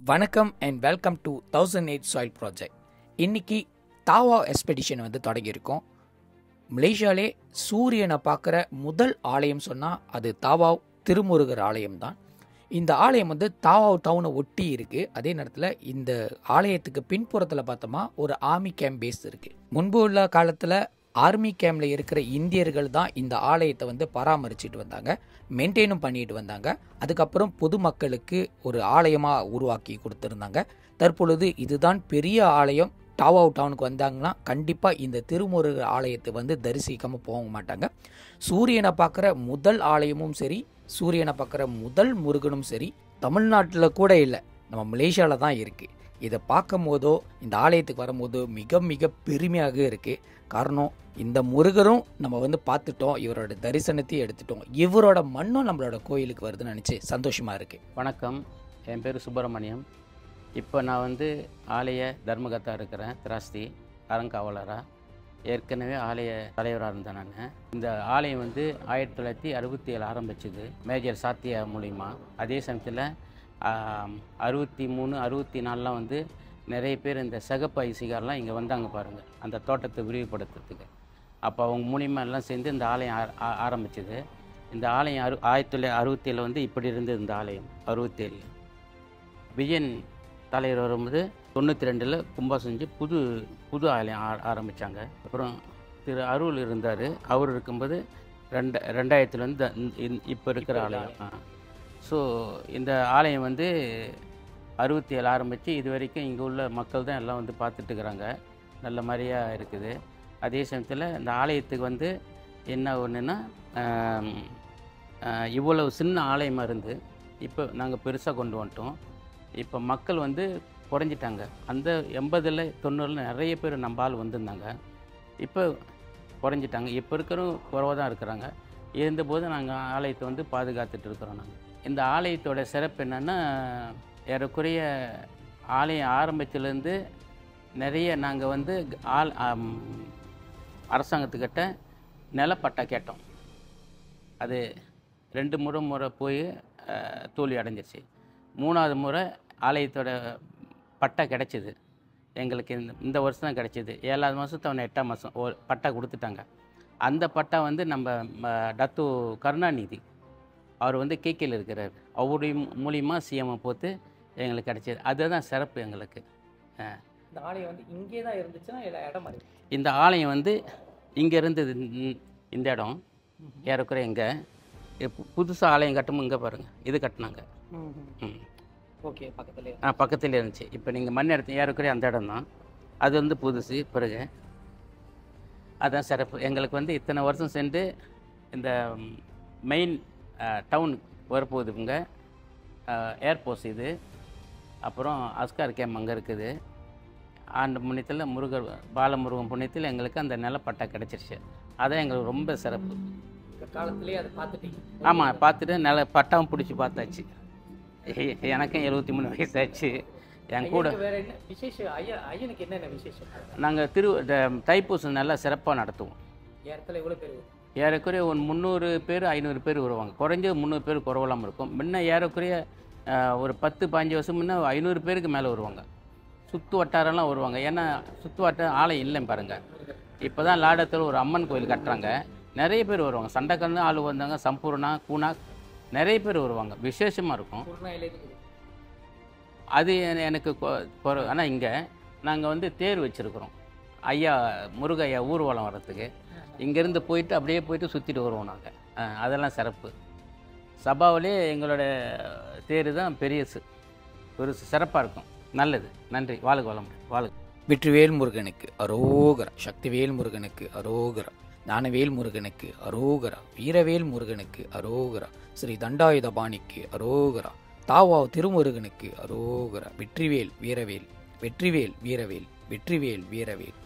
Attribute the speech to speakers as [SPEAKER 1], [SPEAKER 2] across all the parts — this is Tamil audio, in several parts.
[SPEAKER 1] வணக்கம் and welcome to 1008 soil project. இன்னைக்கு தாவா எக்ஸ்பெடிஷன் தொடங்கியிருக்கோம். மலேசியாவிலே சூரியனை பார்க்குற முதல் ஆலயம் சொன்னால் அது தாவா திருமுருகர் ஆலயம் தான். இந்த ஆலயம் தாவா டவுனை ஒட்டி இருக்குது. அதே நேரத்தில் இந்த ஆலயத்துக்கு பின்புறத்தில் பார்த்தோமா ஒரு ஆர்மி கேம்ப் பேஸ் இருக்குது. முன்பு உள்ள காலத்தில் ஆர்மி கேம்பில் இருக்கிற இந்தியர்கள் தான் இந்த ஆலயத்தை பராமரிச்சுட்டு வந்தாங்க, மெயின்டைனும் பண்ணிட்டு வந்தாங்க. அதுக்கப்புறம் பொதுமக்களுக்கு ஒரு ஆலயமாக உருவாக்கி கொடுத்துருந்தாங்க. தற்பொழுது இதுதான் பெரிய ஆலயம். டாவா டவுனுக்கு வந்தாங்கன்னா கண்டிப்பாக இந்த திருமுருகர் ஆலயத்தை தரிசிக்காமல் போக மாட்டாங்க. சூரியனை பார்க்குற முதல் ஆலயமும் சரி, சூரியனை பார்க்குற முதல் முருகனும் சரி தமிழ்நாட்டில் கூட இல்லை, நம்ம மலேசியாவில் தான் இருக்குது. இதை பார்க்கும் போதோ இந்த ஆலயத்துக்கு வரும்போதோ மிக மிக பெருமையாக இருக்குது. காரணம், இந்த முருகரும் நம்ம பார்த்துட்டோம், இவரோட தரிசனத்தையும் எடுத்துட்டோம், இவரோட மண்ணும் நம்மளோட கோயிலுக்கு வருதுன்னு நினச்சி சந்தோஷமாக இருக்குது.
[SPEAKER 2] வணக்கம், என் பேர் சுப்பிரமணியம். இப்போ நான் ஆலய தர்மகர்த்தா இருக்கிறேன், திராஸ்தி அறங்காவலராக. ஏற்கனவே ஆலய தலைவராக இருந்தேன் நான். இந்த ஆலயம் 1967 ஆரம்பிச்சது மேஜர் சாத்தியா மூலிமா. அதே சமயத்தில் 63, 64 நிறைய பேர் இந்த சிகப்பு ஐசிகாரெலாம் இங்கே வந்தாங்க பாருங்கள், அந்த தோட்டத்தை விரிவுபடுத்துறதுக்கு. அப்போ அவங்க மூலிமா எல்லாம் சேர்ந்து இந்த ஆலயம் ஆரம்பிச்சது. இந்த ஆலயம் 1967 இப்படி இருந்தது. இந்த ஆலயம் 67 விஜயன் தலைவர் வரும்போது 92 கும்பம் செஞ்சு புது ஆலயம் ஆரம்பித்தாங்க. அப்புறம் திரு அருள் இருந்தார், அவர் இருக்கும்போது 2000 இப்போ இருக்கிற ஆலயம். ஸோ இந்த ஆலயம் 67 ஆரம்பித்து இது வரைக்கும் இங்கே உள்ள மக்கள் தான் எல்லாம் பார்த்துட்டுருக்குறாங்க, நல்ல மாதிரியாக இருக்குது. அதே சமயத்தில் இந்த ஆலயத்துக்கு என்ன ஒன்றுன்னா, இவ்வளவு சின்ன ஆலயமாக இருந்து இப்போ நாங்கள் பெருசாக கொண்டு வந்துட்டோம். இப்போ மக்கள் குறைஞ்சிட்டாங்க. அந்த 80, 90 நிறைய பேர் நம்ம ஆள் வந்திருந்தாங்க, இப்போ குறைஞ்சிட்டாங்க. இப்போ இருக்கிறவங்க குறைவாக தான் இருக்கிறாங்க. இருந்தபோது நாங்கள் ஆலயத்தை பாதுகாத்துட்டு இருக்கிறோம். நாங்கள் இந்த ஆலயத்தோட சிறப்பு என்னென்னா, ஏறக்குறைய ஆலயம் ஆரம்பத்திலேருந்து நிறைய நாங்கள் அரசாங்கத்துக்கிட்ட நிலப்பட்டா கேட்டோம். அது 2 முறை போய் தோல்வி அடைஞ்சிருச்சு. 3வது முறை ஆலயத்தோட பட்டா கிடச்சிது எங்களுக்கு. இந்த வருஷம் தான் கிடச்சிது. 7வது மாதத்து 8ஆம் மாதம் பட்டா கொடுத்துட்டாங்க. அந்த பட்டா நம்ம டத்து கருணாநிதி அவர் கேக்கையில் இருக்கிறார், அவருடைய மூலிமா சிஎம்ஐ போட்டு எங்களுக்கு கிடச்சிது. அதுதான் சிறப்பு எங்களுக்கு.
[SPEAKER 1] இந்த ஆலயம் இங்கே தான் இருந்துச்சுன்னா எல்லா இடம் மாதிரி.
[SPEAKER 2] இந்த ஆலயம் இங்கே இருந்தது. இந்த இடம் ஏறக்குறைய இங்கே புதுசாக ஆலயம் கட்டமும் இங்கே பாருங்கள், இது கட்டினாங்க.
[SPEAKER 1] ஓகே, பக்கத்துலேயே
[SPEAKER 2] பக்கத்தில் இருந்துச்சு. இப்போ நீங்கள் மண் எடுத்து ஏறக்குறைய அந்த இடம் தான். அது புதுசு. பிறகு அதுதான் சிறப்பு எங்களுக்கு. இத்தனை வருஷம் சென்று இந்த மெயின் டவுன் வரப்போகுது. இங்கே ஏர்போர்ட்ஸ் இது, அப்புறம் அஸ்கார் கேம் அங்கே இருக்குது. ஆண்டு புண்ணியத்தில் முருகர் பாலமுருகன் புண்ணியத்தில் எங்களுக்கு அந்த நிலப்பட்டா கிடச்சிருச்சு. அதான் எங்களுக்கு ரொம்ப சிறப்பு.
[SPEAKER 1] காலத்துலேயே அதை பார்த்துட்டீங்க?
[SPEAKER 2] ஆமாம், பார்த்துட்டு பட்டாவும் பிடிச்சி பார்த்தாச்சு. எனக்கும் 73 வயசாச்சு. என் கூட
[SPEAKER 1] வேறு என்ன விசேஷம்? ஐயனுக்கு என்னென்ன விசேஷம்?
[SPEAKER 2] நாங்கள் தைப்பூசம் நல்லா சிறப்பாக நடத்துவோம்.
[SPEAKER 1] இடத்துல எவ்வளோ பேர்?
[SPEAKER 2] ஏறக்குறைய ஒரு 300 பேர் 500 பேர் வருவாங்க. குறைஞ்சது 300 பேர் குறவலாமல் இருக்கும். முன்ன ஏறக்குறைய ஒரு 10-15 வருஷம் முன்னே 500 பேருக்கு மேலே வருவாங்க. சுற்று வட்டாரெல்லாம் வருவாங்க. ஏன்னா சுற்று வட்டாரம் ஆலயம் இல்லைன்னு பாருங்கள். இப்போ தான் லாடத்தில் ஒரு அம்மன் கோயில் கட்டுறாங்க, நிறைய பேர் வருவாங்க. சண்டைக்கல்னு ஆள் வந்தாங்க, சம்பூர்ணா, கூனா, நிறைய பேர் வருவாங்க. விசேஷமாக இருக்கும். அது எனக்கு ஆனால் இங்கே நாங்கள் தேர் வச்சுருக்குறோம். ஐயா முருகையா ஊர்வலம் வர்றதுக்கு இங்கேருந்து போயிட்டு அப்படியே போயிட்டு சுற்றிட்டு வருவோம் நாங்கள். அதெல்லாம் சிறப்பு. சபாவிலே எங்களோட தேர் தான் பெரியசு, ஒரு சிறப்பாக இருக்கும். நல்லது. நன்றி. வாழ்க வளம். வாழ்க.
[SPEAKER 1] வெற்றிவேல் முருகனுக்கு அரோகரா, சக்திவேல் முருகனுக்கு அரோகரா, ஞானவேல் முருகனுக்கு அரோகரா, வீரவேல் முருகனுக்கு அரோகரா, ஸ்ரீ தண்டாயுதபாணிக்கு அரோகரா, தாவா திருமுருகனுக்கு அரோகரா. வெற்றிவேல் வீரவேல், வெற்றிவேல் வீரவேல், வெற்றிவேல் வீரவேல்.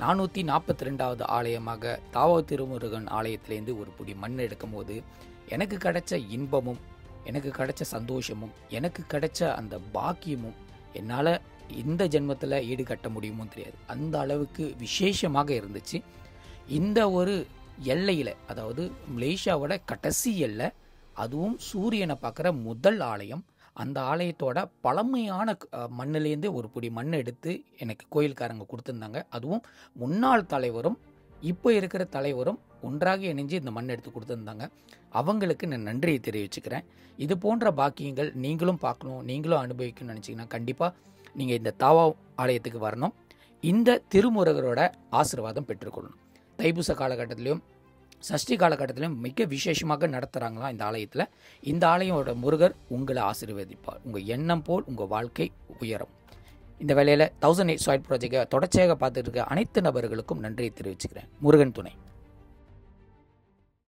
[SPEAKER 1] 442வது ஆலயமாக தாவா திருமுருகன் ஆலயத்திலேருந்து ஒரு புடி மண் எடுக்கும் போது எனக்கு கிடைச்ச இன்பமும், எனக்கு கிடைச்ச சந்தோஷமும், எனக்கு கிடைச்ச அந்த பாக்கியமும் என்னால் இந்த ஜென்மத்தில் ஈடுகட்ட முடியுமோ தெரியாது. அந்த அளவுக்கு விசேஷமாக இருந்துச்சு. இந்த ஒரு எல்லையில், அதாவது மலேசியாவோட கடைசி எல்லை, அதுவும் சூரியனை பார்க்குற முதல் ஆலயம், அந்த ஆலயத்தோட பழமையான மண்ணிலேருந்து ஒரு பிடி மண் எடுத்து எனக்கு கோயில்காரங்க கொடுத்துருந்தாங்க. அதுவும் முன்னாள் தலைவரும் இப்போ இருக்கிற தலைவரும் ஒன்றாக இணைஞ்சு இந்த மண் எடுத்து கொடுத்துருந்தாங்க. அவங்களுக்கு நான் நன்றியை தெரிவிச்சுக்கிறேன். இது போன்ற பாக்கியங்கள் நீங்களும் பார்க்கணும், நீங்களும் அனுபவிக்கணும்னு நினச்சிங்கன்னா கண்டிப்பாக நீங்கள் இந்த தாவா ஆலயத்துக்கு வரணும். இந்த திருமுருகரோட ஆசீர்வாதம் பெற்றுக்கொள்ளணும். தைப்பூச காலகட்டத்திலையும் சஷ்டி காலகட்டத்திலையும் மிக விசேஷமாக நடத்துகிறாங்களாம் இந்த ஆலயத்தில். இந்த ஆலயோட முருகர் உங்களை ஆசீர்வதிப்பார். உங்கள் எண்ணம் போல் உங்கள் வாழ்க்கை உயரும். இந்த வேளையில் 1008 சாயில் ப்ராஜெக்டை தொடர்ச்சியாக பார்த்துட்டு இருக்க அனைத்து நபர்களுக்கும் நன்றியை தெரிவிச்சுக்கிறேன். முருகன் துணை.